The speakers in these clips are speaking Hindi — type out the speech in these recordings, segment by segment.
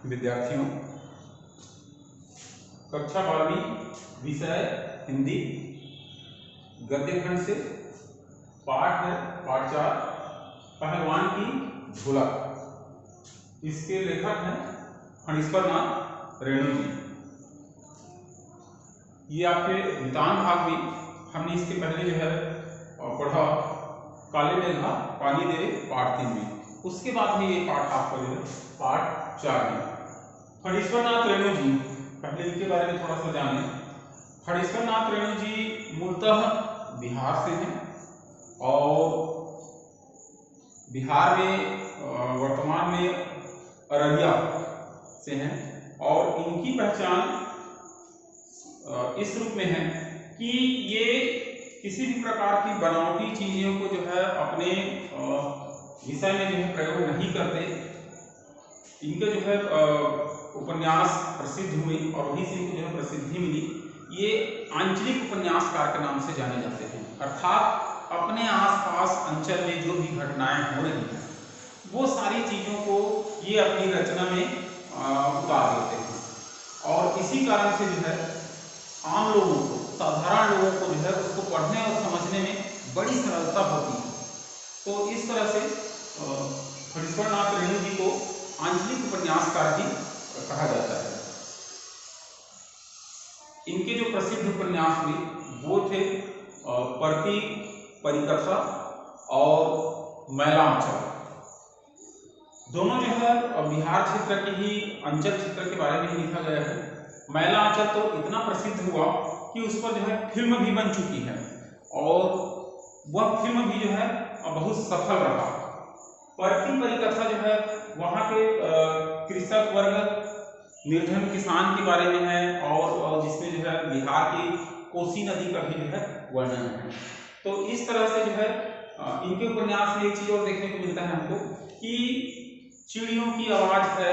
विद्यार्थियों, कक्षा 12वीं विषय हिंदी गद्य खंड से पाठ है पाठ 4 पहलवान की ढोलक। इसके लेखक हैं फणीश्वरनाथ रेणु जी। ये आपके नितान भाग में हमने इसके पहले जो है पढ़ा काले मेघा पानी दे पाठ 3 में। उसके बाद में ये पाठ आपका जो है पाठ 4 में। फणीश्वरनाथ रेणु जी, पहले इनके बारे में थोड़ा सा जाने। फणीश्वरनाथ रेणु जी मूलतः बिहार से हैं और बिहार में वर्तमान में अररिया से हैं और इनकी पहचान इस रूप में है कि ये किसी भी प्रकार की बनावटी चीजों को जो है अपने विषय में जो है प्रयोग नहीं करते। इनके जो है उपन्यास प्रसिद्ध हुए और वहीं से इनको जो है प्रसिद्धि मिली। ये आंचलिक उपन्यासकार के नाम से जाने जाते हैं, अर्थात अपने आसपास अंचल में जो भी घटनाएं हो रही हैं वो सारी चीजों को ये अपनी रचना में उतार देते हैं और इसी कारण से जो है आम लोगों को, साधारण लोगों को जो है उसको पढ़ने और समझने में बड़ी सरलता होती है। तो इस तरह से फणीश्वरनाथ रेणु जी को आंचलिक उपन्यासकार भी कहा जाता है। इनके जो प्रसिद्ध उपन्यास हुए वो थे परती परिकथा और मैलांचल। दोनों जो है बिहार क्षेत्र के ही अंचल क्षेत्र के बारे में ही लिखा गया है। मैलांचल तो इतना प्रसिद्ध हुआ कि उस पर जो है फिल्म भी बन चुकी है और वह फिल्म भी जो है बहुत सफल रहा। परती परिकथा जो है वहाँ के कृषक वर्ग, निर्धन किसान के बारे में है और जिसमें जो है बिहार की कोसी नदी का भी जो है वर्णन है। तो इस तरह से जो है इनके उपन्यास में एक चीज और देखने को मिलता है हमको कि चिड़ियों की आवाज है,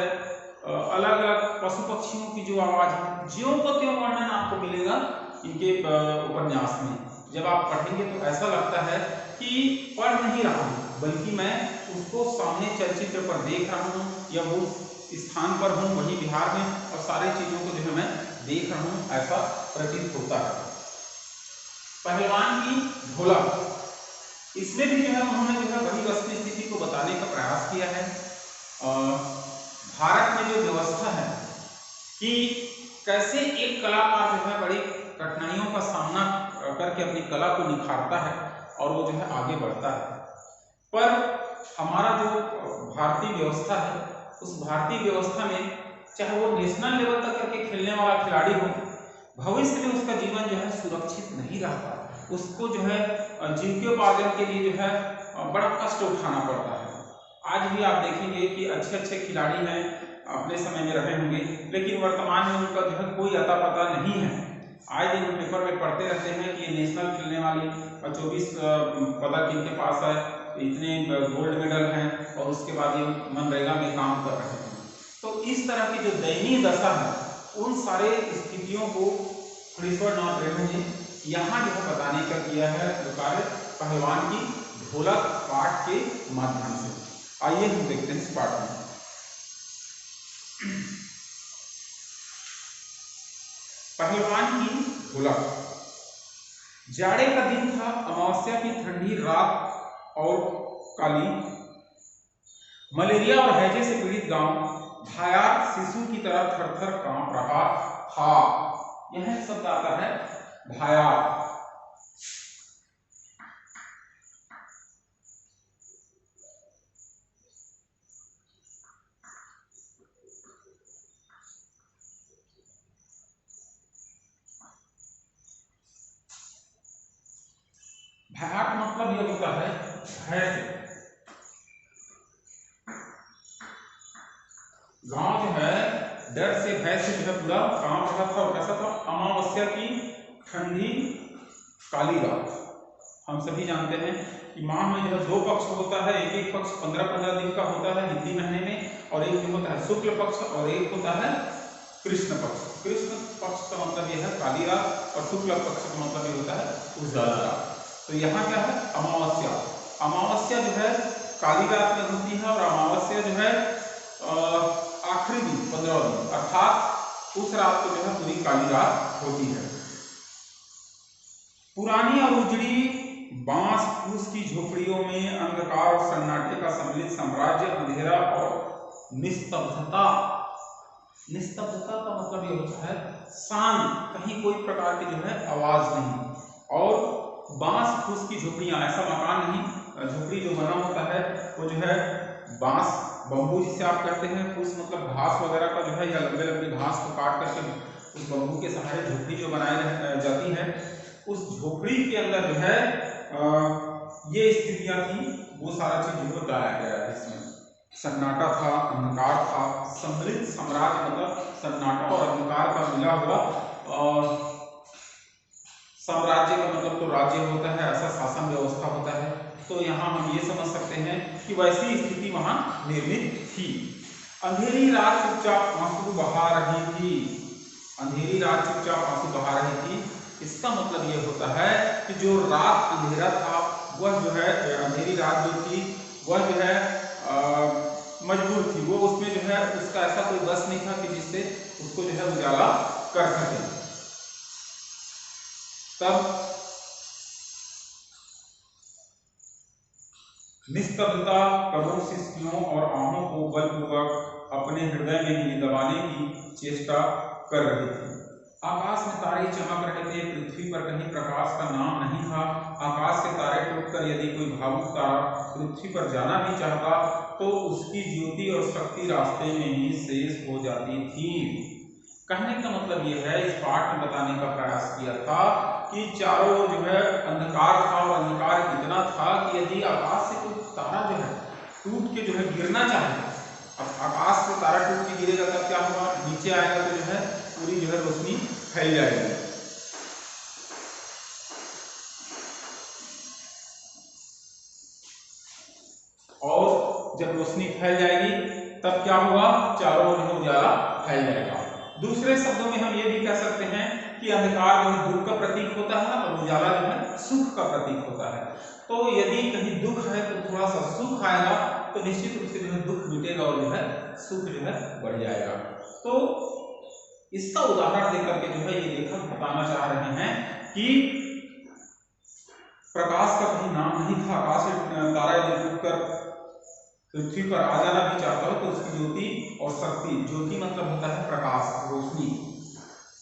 अलग अलग पशु पक्षियों की जो आवाज है, ज्यों को त्यों वर्णन आपको मिलेगा इनके उपन्यास में। जब आप पढ़ेंगे तो ऐसा लगता है कि पढ़ नहीं रहा हूँ बल्कि मैं उसको सामने चलचित्र पर देख रहा हूँ या वो स्थान पर हूँ वहीं बिहार में और सारी चीजों को जो है मैं देख रहा हूँ, ऐसा प्रतीत होता है। पहलवान की ढोलक, इसमें भी जो है उन्होंने जो है वही वस्तु स्थिति को बताने का प्रयास किया है। भारत में जो व्यवस्था है कि कैसे एक कलाकार जो है बड़ी कठिनाइयों का सामना करके अपनी कला को निखारता है और वो जो है आगे बढ़ता है। पर हमारा जो भारतीय व्यवस्था है उस भारतीय व्यवस्था में चाहे वो नेशनल लेवल तक करके खेलने वाला खिलाड़ी हो, भविष्य में उसका जीवन जो है सुरक्षित नहीं रहता। उसको जो है जीविकोपार्जन के लिए जो है बड़ा कष्ट उठाना पड़ता है। आज भी आप देखेंगे कि अच्छे अच्छे खिलाड़ी हैं, अपने समय में रहे होंगे, लेकिन वर्तमान में उनका जो है कोई अता पता नहीं है। आज दिन पेपर में पढ़ते रहते हैं कि नेशनल खेलने वाली 24 पदक इनके पास है, इतने गोल्ड मेडल हैं और उसके बाद ये मनरेगा में काम कर रहे हैं। तो इस तरह की जो दयनीय दशा है उन सारे स्थितियों को फणीश्वरनाथ रेणु ने यहाँ जो है बताने का किया है कार्य पहलवान की ढोलक पाठ के माध्यम से। आइए हम देखते हैं इस पाठ में। पहलवान की ढोलक। जाड़े का दिन था, अमावस्या की ठंडी रात और काली। मलेरिया और हैजे से पीड़ित गांव भयार्क शिशु की तरह थर-थर कांप रहा था। यह शब्द आता है भयार्क। भयार्क मतलब यह होता है भय से। गांव जो है डर से भय से जो है पूरा कांप रहा था और कैसा था, अमावस्या की ठंडी काली रात। हम सभी जानते हैं कि माह में जो है 2 पक्ष होता है, एक पक्ष 15-15 दिन का होता है हिंदी महीने में और एक जो होता है शुक्ल पक्ष और एक होता है कृष्ण पक्ष। कृष्ण पक्ष का मतलब यह है काली रात और शुक्ल पक्ष का मतलब यह होता है उजाला रात। तो यहाँ क्या है, अमावस्या। अमावस्या जो है काली रात में होती है और अमावस्या जो है आखिरी दिन 15 दिन, अर्थात उस रात को जो है पूरी काली रात होती है। पुरानी और उजड़ी बांस फूस की झोपड़ियों में अंधकार और सन्नाटे का सम्मिलित साम्राज्य, अंधेरा और निस्तब्धता। निस्तब्धता का मतलब ये होता है शांत, कहीं कोई प्रकार की जो है आवाज नहीं। और बांस फूस की झोपड़ियां, ऐसा मकान नहीं, झोपड़ी जो बना होता है वो जो है बांस, बम्बू जिसे आप कहते हैं, फूस मतलब घास वगैरह का जो है, या लंबे लंबे घास को काट करके उस बम्बू के सहारे झोपड़ी जो बनाई जाती है, उस झोपड़ी के अंदर जो है ये स्थितियां थी, वो सारा चीज जो बताया गया है इसमें। सन्नाटा था, अंधकार था, सम्मिलित साम्राज्य मतलब सन्नाटा और अंधकार का मिला हुआ, और साम्राज्य का मतलब तो राज्य होता है, ऐसा शासन व्यवस्था होता है। तो यहाँ हम ये समझ सकते हैं कि वैसी स्थिति वहां निर्मित थी। अंधेरी रात चुपचाप आंसू बहा रही थी। अंधेरी रात चुपचाप आंसू बहा रही थी, इसका मतलब ये होता है कि जो रात अंधेरा था, वह जो है अंधेरी रात जो थी वह जो है मजबूर थी, वो उसमें जो है उसका ऐसा कोई बस नहीं था कि जिससे उसको जो है उजाला कर सके। तब निस्तब्धता करोड़ सिसकियों और आहों को बलपूर्वक अपने हृदय में ही दबाने की चेष्टा कर रही थी। आकाश में तारे चमक रहे थे, पृथ्वी पर कहीं प्रकाश का नाम नहीं था। आकाश से तारे टूटकर यदि कोई भावुक तारा पृथ्वी पर जाना भी चाहता तो उसकी ज्योति और शक्ति रास्ते में ही शेष हो जाती थी। कहने का मतलब यह है, इस पाठ में बताने का प्रयास किया था कि चारों जो है अंधकार था, और अंधकार इतना था कि यदि आकाश से कोई तारा जो है टूट के जो है गिरना चाहे, अब आकाश से तारा टूट के गिरेगा तब क्या होगा, नीचे आएगा तो जो है पूरी जो है रोशनी फैल जाएगी। और जब रोशनी फैल जाएगी तब क्या होगा, चारों ओर जो उजाला फैल जाएगा। दूसरे शब्दों में हम ये भी कह सकते हैं कि अंधकार जो है दुख का प्रतीक होता है और उजाला जो है सुख का प्रतीक होता है। तो यदि कहीं दुख है तो थोड़ा सा सुख आएगा, तो निश्चित रूप से जो है दुख मिटेगा और जो है सुख जो है बढ़ जाएगा। तो इसका उदाहरण देकर के जो है ये लेखक बताना चाह रहे हैं कि प्रकाश का कहीं नाम नहीं था। आकाश से तारा यदि टूटकर पृथ्वी पर आ जाना भी चाहता हो तो उसकी ज्योति और शक्ति, ज्योति मतलब होता है प्रकाश, रोशनी,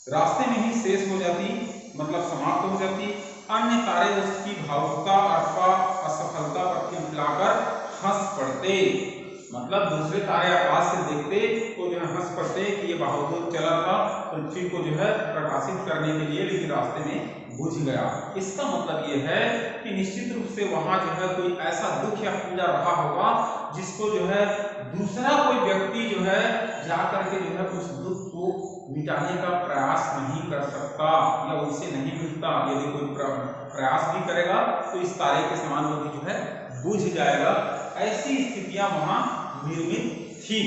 रास्ते में ही शेष हो जाती, मतलब समाप्त हो जाती। अन्य तारे उसकी भावुकता अथवा असफलता पर खिलखिलाकर हंस पड़ते, मतलब दूसरे तारे आकाश से देखते तो जो है हंस पड़ते कि ये बहुत चला था पृथ्वी को जो है प्रकाशित करने के लिए, लेकिन रास्ते में बुझ गया। इसका मतलब ये है कि निश्चित रूप से वहां जो है कोई ऐसा दुख या पीड़ा रहा होगा जिसको जो है दूसरा कोई व्यक्ति जो है जाकर के जो है उस दुख को मिटाने का प्रयास नहीं कर सकता या उससे नहीं मिलता। यदि कोई प्रयास भी करेगा तो इस तारे के समान वो भी जो है बुझ जाएगा। ऐसी स्थितियां वहां निर्मित थी।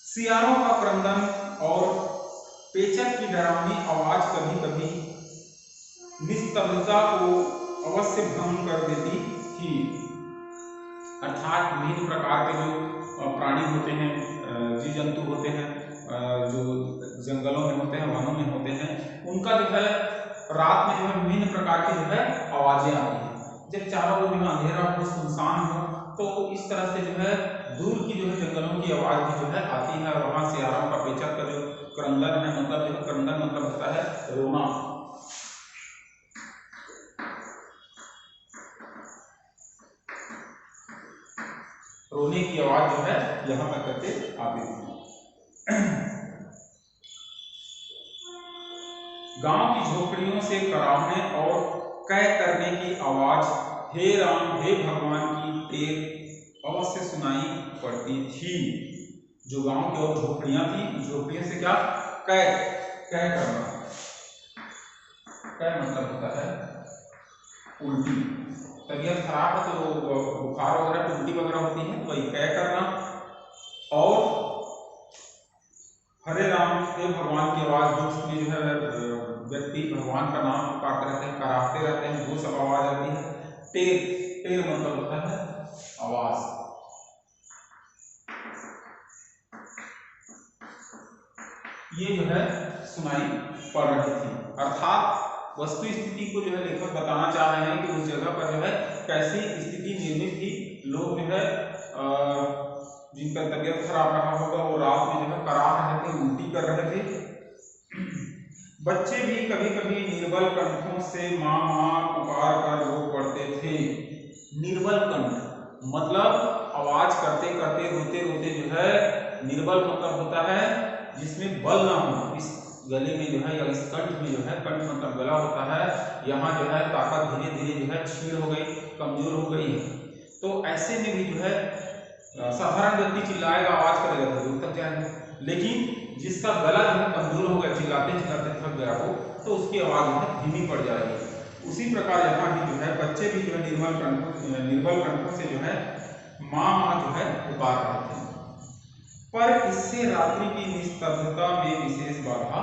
सियारों का क्रंदन और पेचक की डरावनी आवाज कभी कभी निस्तब्धता को अवश्य भंग कर देती थी। अर्थात विभिन्न प्रकार के जो प्राणी होते हैं, जीव जंतु होते हैं, जो जंगलों में होते हैं, वनों में होते हैं, उनका जो है रात में जो है विभिन्न प्रकार की जो है आवाजें आती हैं। जब चारों ओर में अंधेरा हो, सुनसान हो, तो इस तरह से जो है दूर की जो है जंगलों की आवाज भी जो है आती है। और वहां सियारों का पेचक का जो क्रंदन है, मतलब जो क्रंदन मतलब होता है रोना, रोने की आवाज जो है यहां तक करके आती थी। गांव की झोपड़ियों से कराहने और कै करने की आवाज हे राम हे भगवान की टेर अवश्य सुनाई पड़ती थी। जो गांव की और झोपड़ियां थी, झोपड़ियों से क्या कै कै करना, कै मतलब होता है उल्टी, तबीयत खराब है तो बुखार वगैरह उल्टी वगैरह होती है, वही कै करना। और हरे राम हे भगवान की आवाज, दुख में जो है व्यक्ति भगवान का नाम पुकारते रहते हैं, कराहते रहते हैं, वो सब आवाज आती है। टेर टेर मतलब होता है आवाज। ये जो है सुनाई पड़ रही थी। अर्थात वस्तु स्थिति को जो है लेखक बताना चाह रहे हैं कि उस जगह पर जो है कैसी स्थिति निर्मित थी। लोग जो है जिनका तबीयत खराब रहा होगा वो रात में जो है करा रहे थे, उल्टी कर रहे थे। बच्चे भी कभी कभी निर्बल कंठों से माँ माँ पुकार कर रो पड़ते थे। निर्बल कंठ मतलब आवाज करते करते रोते रोते जो है, निर्बल मतलब होता है जिसमें बल ना हो। इस गले में जो है या इस कंठ में जो है, कंठ मतलब गला होता है, यहाँ जो है ताकत धीरे धीरे जो है क्षीण हो गई, कमजोर हो गई है। तो ऐसे में भी जो है साधारण व्यक्ति चिल्लाएगा, आवाज करेगा तो दूर तक जाएगा, लेकिन जिसका गला जो है कमजोर हो गया, चिल्लाते चिल्लाते थक गया हो, तो उसकी आवाज जो है धीमी पड़ जाएगी। उसी प्रकार यहाँ भी जो है बच्चे भी जो है निर्बल कंठों से जो है माँ माँ जो है पुकार रहे थे। पर इससे रात्रि की निस्तब्धता में विशेष बाधा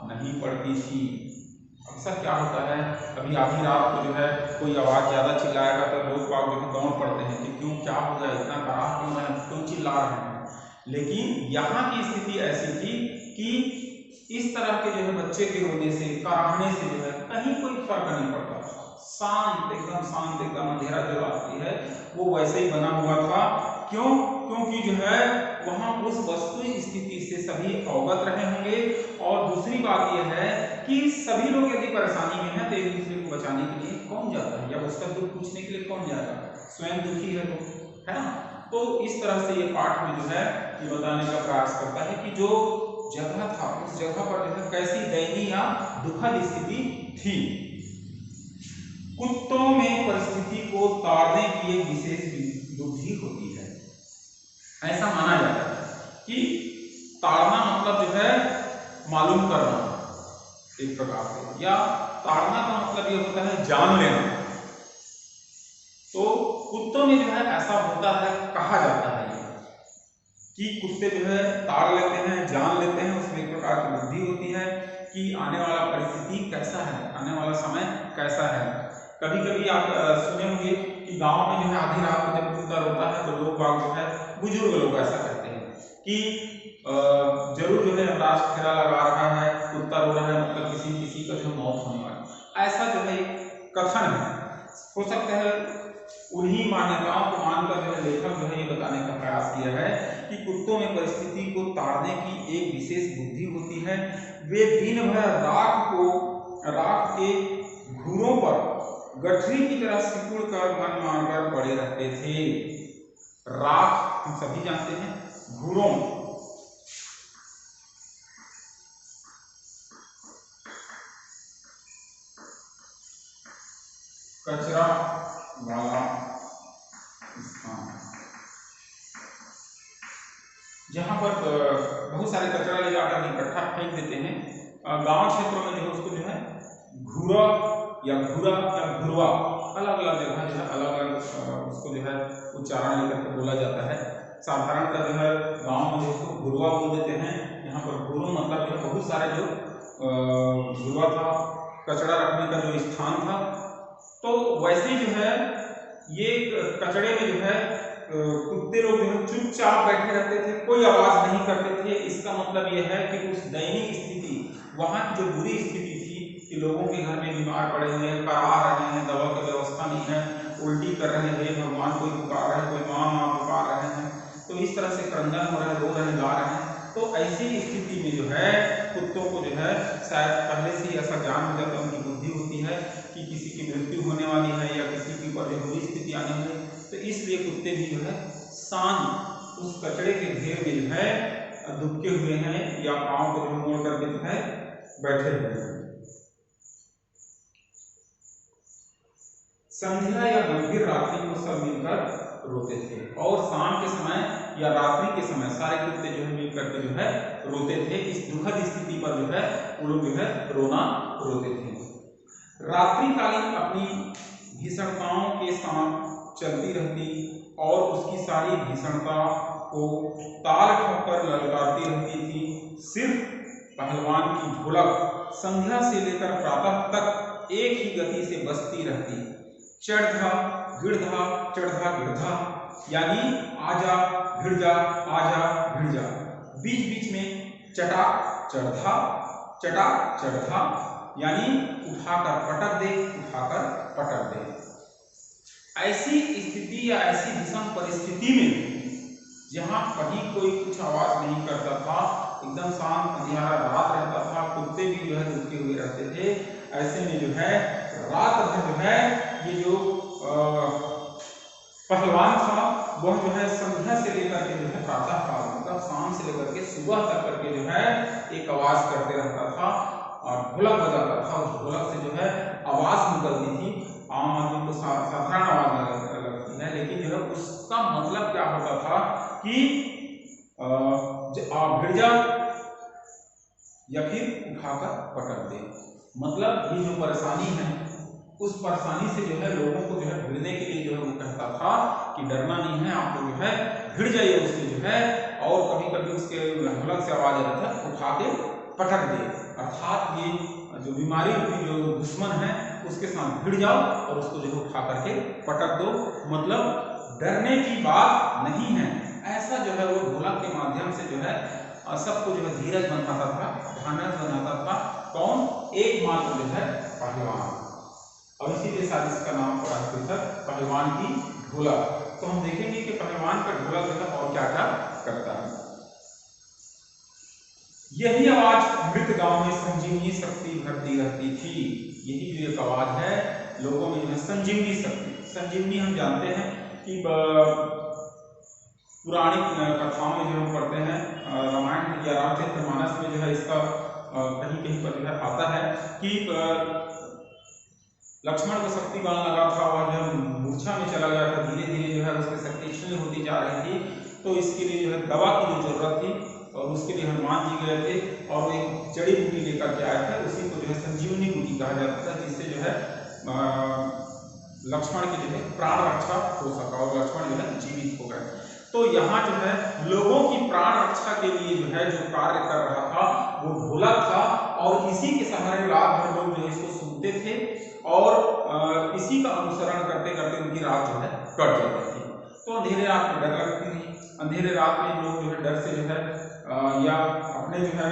नहीं पड़ती थी। अक्सर क्या होता है, अभी आधी रात को जो है कोई आवाज ज्यादा चिल्लाएगा तो लोग बाग जो है दौड़ पड़ते हैं कि क्यों, क्या हो गया, इतना कराह क्यों है, क्यों चिल्ला रहे हैं। लेकिन यहाँ की स्थिति ऐसी थी कि इस तरह के जो है बच्चे के रोने से, कराहने से जो है कहीं कोई फर्क नहीं पड़ता। शांत, एकदम अंधेरा जो रात्रि है वो वैसे ही बना हुआ था। क्यों? क्योंकि जो है वहां उस वस्तु स्थिति से सभी अवगत रहे होंगे। और दूसरी बात यह है कि सभी लोग यदि परेशानी में हैं तो एक दूसरे को बचाने के लिए कौन जाता है, या उसका दुख पूछने के लिए कौन जाएगा, स्वयं दुखी है तो, है ना। तो इस तरह से ये पाठ में जो है ये बताने का प्रयास करता है कि जो जगह था उस जगह पर जो है कैसी दयनीय या दुखद स्थिति थी। कुत्तों में परिस्थिति को ताड़ने की एक विशेष बुद्धि होती है, ऐसा माना जाता है कि ताड़ना मतलब जो है मालूम करना एक प्रकार से, या ताड़ना का मतलब ये होता है जान लेना। तो कुत्तों में जो है ऐसा होता है, कहा जाता है कि कुत्ते जो है ताड़ लेते हैं, जान लेते हैं, उसमें एक प्रकार की बुद्धि होती है कि आने वाला परिस्थिति कैसा है, आने वाला समय कैसा है। कभी कभी आप सुने होंगे कि गांव में जो है आधी रात को जब कुत्ता रोता है तो लोग बाग जो है, बुजुर्ग लोग ऐसा कहते हैं कि जरूर जो है यमराज फेरा लगा रहा है, कुत्ता रो रहा है, मतलब किसी का जो मौत होने वाली, ऐसा जो है कथन है। हो सकता है उन्हीं मान्यताओं को मानकर जो है लेखक जो है ये बताने का प्रयास किया है कि कुत्तों में परिस्थिति को ताड़ने की एक विशेष बुद्धि होती है। वे दिन भर राख के घूरों पर गठरी की तरह सिकुड़ कर मन मारकर पड़े रहते थे। राख हम सभी जानते हैं, घूरों कचरा वाला स्थान, जहां पर बहुत सारे कचरा ले जाकर इकट्ठा फेंक देते हैं। गांव क्षेत्रों में जो है उसको जो है घूरा या घूरा या घुरवा, अलग अलग जगह जो है अलग अलग उसको जो है उच्चारण लेकर के बोला जाता है। साधारणतः जो है गांव में उसको घुरवा बोल देते हैं। यहाँ पर घुरो मतलब जो बहुत सारे जो घुरवा था, कचरा रखने का जो स्थान था। तो वैसे ही जो है ये कचड़े में जो है कुत्ते लोग जो है चुपचाप बैठे रहते थे, कोई आवाज नहीं करते थे। इसका मतलब यह है कि उस दयनीय स्थिति, वहां की जो बुरी स्थिति थी कि लोगों के घर में बीमार पड़े हुए हैं, करा रहे हैं, दवा की व्यवस्था नहीं है, उल्टी कर रहे हैं, भगवान कोई पुकार रहे हैं, कोई माँ माँ पुकार रहे हैं, तो इस तरह से क्रंदन हो रहा है, रो रहे हैं, गा रहे हैं। तो ऐसी स्थिति में जो है कुत्तों को जो है शायद पहले से ही ऐसा ज्ञान हो जाता है, उनकी बुद्धि होती है कि किसी की मृत्यु होने वाली है या किसी के ऊपर बुरी स्थिति आने वाली है। तो इसलिए कुत्ते भी जो है शांत उस कचड़े के ढेर में जो है दुबके हुए हैं या पांव को मोड़ करके जो है बैठे हुए हैं। संध्या या गंभीर रात्रि को सब मिलकर रोते थे, और शाम के समय या रात्रि के समय सारे कुत्ते जो है मिलकर के जो है रोते थे। इस दुखद स्थिति पर जो है वो लोग जो है रोना रोते थे। रात्रिकालीन अपनी भीषणताओं के साथ चलती रहती और उसकी सारी भीषणता को ताल ठोकर ललकारती रहती थी। सिर्फ पहलवान की ढोलक संध्या से लेकर प्रातः तक एक ही गति से बजती रहती, चढ़धा गिढ़धा चढ़धा गिढ़धा, यानी आजा भिड़ जा, आजा भिड़ जा। बीच बीच में चटाक चढ़ा, चटा चढ़ा, यानी उठाकर पटक दे, उठाकर पटक दे। ऐसी स्थिति या ऐसी विषम परिस्थिति में जहाँ कहीं कोई कुछ आवाज नहीं करता था, एकदम शांत अंधियारा रात रहता था, कुत्ते भी जो है रुके हुए रहते थे, ऐसे में जो है रात भर जो है ये जो पहलवान था वह जो है संध्या से लेकर के जो है प्रातः काल मतलब शाम से लेकर के सुबह तक करके जो है एक आवाज करते रहता था और ढोलक बजाता था। उस ढोलक से जो है आवाज निकलती थी, आम आदमी को साधारण आवाज लगती है, लेकिन जो है उसका मतलब क्या होता था कि भिड़ जा या फिर उठाकर पटक दे। मतलब ये जो परेशानी है उस परेशानी से जो है लोगों को जो है भिड़ने के लिए जो है वो कहता था कि डरना नहीं है, आप लोग जो है भिड़ जाइए उसके जो है, और कभी कभी उसके ढोलक से आवाज आता था उठा के पटक दे, अर्थात ये जो बीमारी रूपी जो दुश्मन है उसके साथ भिड़ जाओ और उसको जो है उठा करके पटक दो। मतलब डरने की बात नहीं है। ऐसा जो है वो ढोलक के माध्यम से जो है सबको जो है धीरज बनाता था, ढांढस बनाता था। कौन? एकमात्र जो है पहलवान, और इसीलिए शायद इसका नाम पड़ा है पहलवान की ढोलक। तो हम देखेंगे कि पहलवान का ढोलक जो है और क्या क्या करता है। यही आवाज मृत गांव में संजीवनी शक्ति भरती रहती थी। यही जो एक आवाज है लोगों में जो है संजीवनी शक्ति। संजीवनी हम जानते हैं कि पुराणिक कथाओं में जो हम पढ़ते हैं, रामायण या रामचरितमानस में जो है इसका कहीं कहीं पर जो है आता है कि लक्ष्मण को शक्ति बाण लगा था, वह जो मूर्छा में चला गया था, धीरे धीरे जो है उसकी शक्ति क्षीण होती जा रही थी। तो इसके लिए जो है दवा की जो जरूरत थी और उसके लिए हनुमान जी गए थे और एक जड़ी बूटी लेकर के आए थे, उसी को जो है संजीवनी बूटी कहा जाता था, जिससे जो है लक्ष्मण की जो है प्राण रक्षा हो सका और लक्ष्मण जो है जीवित हो गए। तो यहाँ जो है लोगों की प्राण रक्षा के लिए जो है जो कार्य कर रहा था वो ढोलक था, और इसी के सहारे रात भर लोग जो इसको सुनते थे और इसी का अनुसरण करते करते उनकी रात जो है कट जाती थी। तो अंधेरे रात में डर लगती थी, अंधेरे रात में लोग जो है डर से जो है या अपने जो है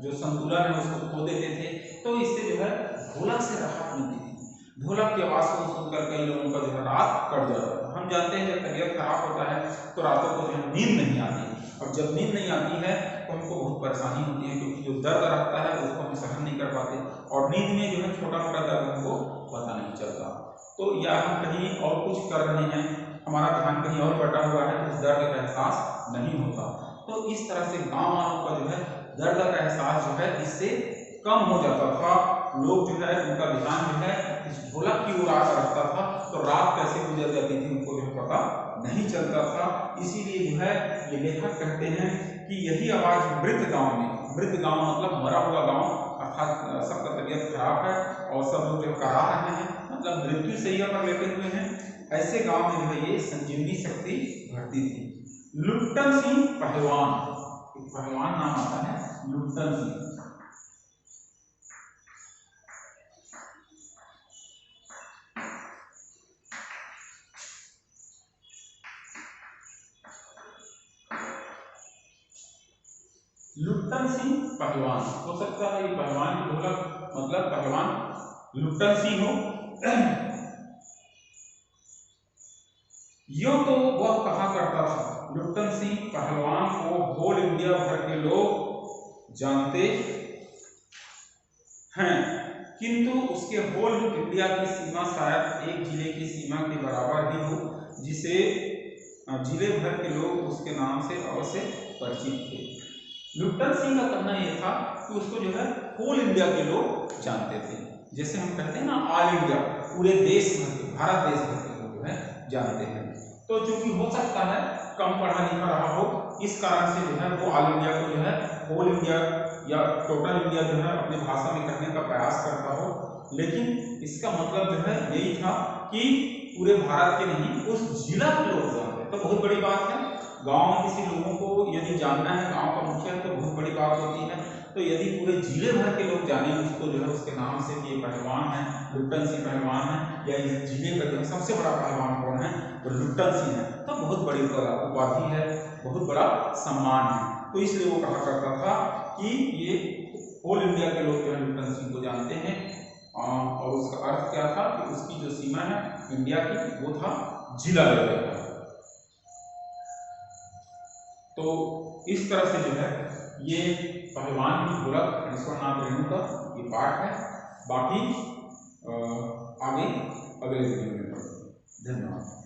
जो संतुलन है उसको खो देते थे। तो इससे जो है ढोलक से राहत मिलती थी। ढोलक की आवाज को सुनकर कई लोगों का जो है रात कट जाता था। हम जानते हैं जब तबीयत खराब होता है तो रातों को जो है नींद नहीं आती, और जब नींद नहीं आती है तो हमको बहुत परेशानी होती है, क्योंकि जो दर्द रहता है उसको हम सहन नहीं कर पाते, और नींद में जो है छोटा मोटा दर्द हमको पता नहीं चलता। तो या हम कहीं और कुछ कर रहे हैं, हमारा ध्यान कहीं और बटा हुआ है, तो उस दर्द का एहसास नहीं होता। तो इस तरह से गाँव वालों का जो है दर्द का एहसास जो है इससे कम हो जाता था। लोग जो है उनका ध्यान जो है इस ढोलक की ओर आकर रखता था, तो रात कैसे गुजर जाती थी उनको जो पता नहीं चलता था। इसीलिए जो है ये लेखक कहते हैं कि यही आवाज मृत गांव में, मृत गांव मतलब मरा हुआ गांव, अर्थात सबका तबीयत खराब है और सब लोग जो करा रहे हैं, मतलब मृत्यु सैया पर लेटे हुए हैं, ऐसे गांव में जो है ये संजीवनी शक्ति भरती थी। लुट्टन सिंह पहलवान, एक पहलवान नाम आता है लुट्टन सिंह। लुट्टन सिंह पहलवान, हो सकता है ये पहलवान की ढोलक मतलब पहलवान लुट्टन सिंह हो। यूं तो वह कहा करता था, लुट्टन सिंह पहलवान को होल इंडिया भर के लोग जानते हैं, किंतु उसके होल इंडिया की सीमा शायद एक जिले की सीमा के बराबर ही हो, जिसे जिले भर के लोग उसके नाम से अवश्य परिचित थे। लुट्टन सिंह का कहना यह था कि उसको जो है होल इंडिया के लोग जानते थे, जैसे हम कहते हैं ना ऑल इंडिया, पूरे देश भर के, भारत देश भर के लोग जो है जानते हैं। तो चूंकि हो सकता है कम पढ़ा लिखा रहा हो, इस कारण से जो है वो ऑल इंडिया को जो है होल इंडिया या टोटल इंडिया जो है अपनी भाषा में कहने का प्रयास करता हो, लेकिन इसका मतलब जो है यही था कि पूरे भारत के नहीं उस जिला के लोग जानते हैं। तो बहुत बड़ी बात है, गांव में किसी लोगों को यदि जानना है, गांव का मुखिया, तो बहुत बड़ी बात होती है। तो यदि पूरे जिले भर के लोग जाने उसको जो है उसके नाम से कि ये पहलवान है, लुट्टन सिंह पहलवान है, या इस जिले का जो सबसे बड़ा पहलवान कौन है, तो लुट्टन सिंह है, तो बहुत बड़ी उपाधि है, बहुत बड़ा सम्मान है। तो इसलिए वो कहा करता था कि ये ऑल इंडिया के लोग जो है लुट्टन सिंह को जानते हैं। और उसका अर्थ क्या था कि उसकी जो सीमा है इंडिया की वो था जिला लेवल का। तो इस तरह से जो है ये पहलवान की गोरख ईश्वरनाथ रेणु का ये पाठ है। बाकी आगे अगले वीडियो में पढ़ेंगे। धन्यवाद।